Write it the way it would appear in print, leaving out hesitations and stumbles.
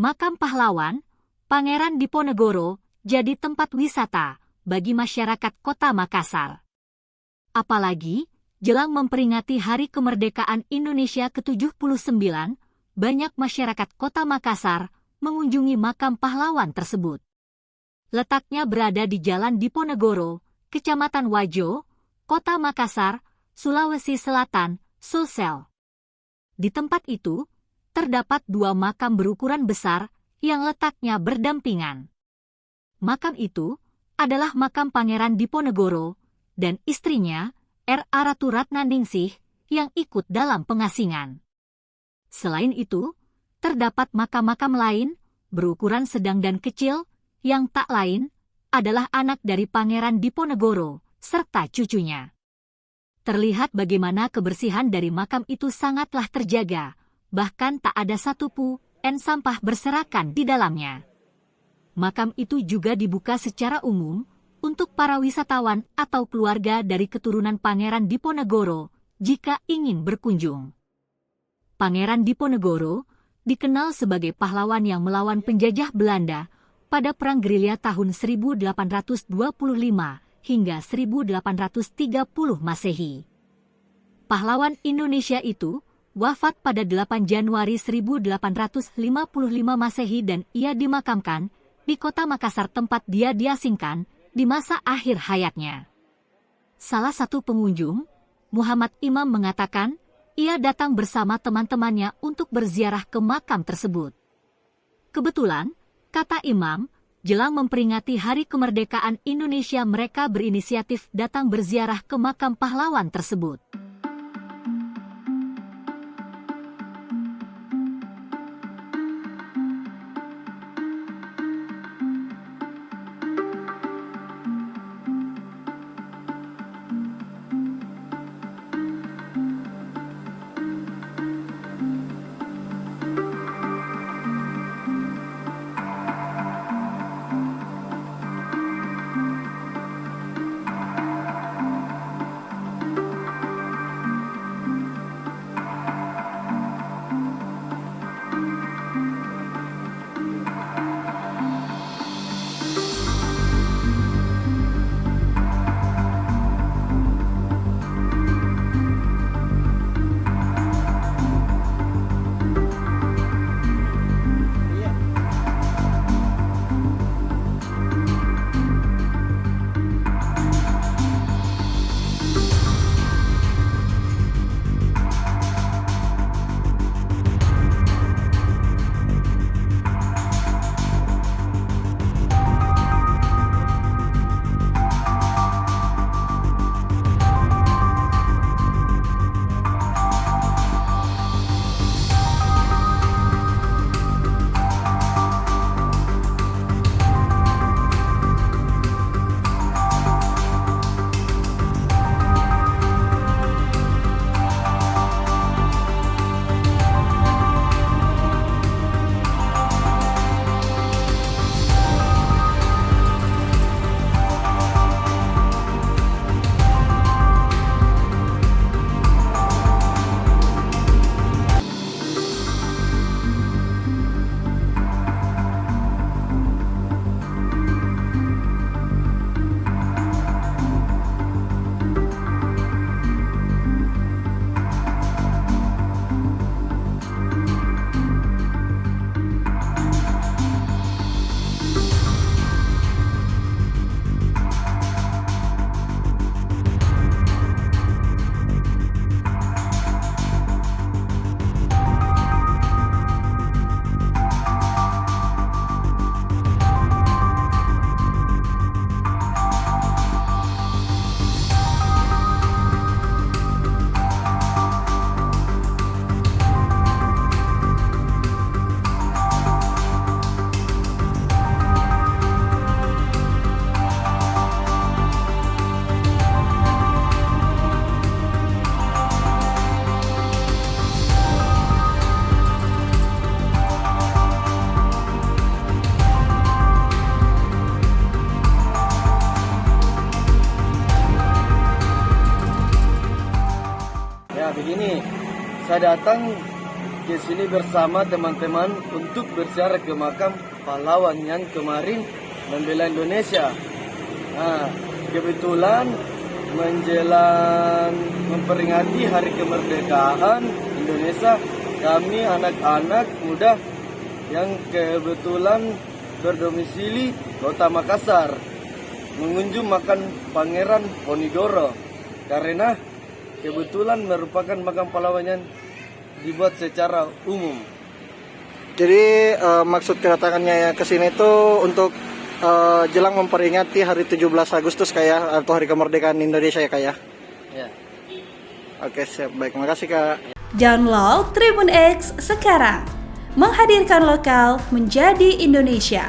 Makam Pahlawan, Pangeran Diponegoro, jadi tempat wisata bagi masyarakat Kota Makassar. Apalagi, jelang memperingati Hari Kemerdekaan Indonesia ke-79, banyak masyarakat Kota Makassar mengunjungi makam pahlawan tersebut. Letaknya berada di Jalan Diponegoro, Kecamatan Wajo, Kota Makassar, Sulawesi Selatan, Sulsel. Di tempat itu, terdapat dua makam berukuran besar yang letaknya berdampingan. Makam itu adalah makam Pangeran Diponegoro dan istrinya, R.A. Ratu Ratnaningsih, yang ikut dalam pengasingan. Selain itu, terdapat makam-makam lain berukuran sedang dan kecil yang tak lain adalah anak dari Pangeran Diponegoro serta cucunya. Terlihat bagaimana kebersihan dari makam itu sangatlah terjaga, bahkan tak ada satu puing sampah berserakan di dalamnya. Makam itu juga dibuka secara umum untuk para wisatawan atau keluarga dari keturunan Pangeran Diponegoro jika ingin berkunjung. Pangeran Diponegoro dikenal sebagai pahlawan yang melawan penjajah Belanda pada Perang Gerilya tahun 1825 hingga 1830 Masehi. Pahlawan Indonesia itu wafat pada 8 Januari 1855 Masehi dan ia dimakamkan di Kota Makassar tempat dia diasingkan di masa akhir hayatnya. Salah satu pengunjung, Muhammad Imam, mengatakan ia datang bersama teman-temannya untuk berziarah ke makam tersebut. Kebetulan, kata Imam, jelang memperingati Hari Kemerdekaan Indonesia mereka berinisiatif datang berziarah ke makam pahlawan tersebut. Saya datang ke sini bersama teman-teman untuk berziarah ke makam pahlawan yang kemarin membela Indonesia. Nah, kebetulan menjelang memperingati hari kemerdekaan Indonesia, kami anak-anak muda yang kebetulan berdomisili Kota Makassar mengunjung makam Pangeran Ponegoro karena kebetulan merupakan makam pahlawan yang dibuat secara umum. Jadi maksud kedatangannya ke sini itu untuk jelang memperingati hari 17 Agustus kayak atau hari kemerdekaan Indonesia ya Kak ya? Ya. Oke, siap. Baik, makasih Kak. Download Tribun X sekarang. Menghadirkan lokal menjadi Indonesia.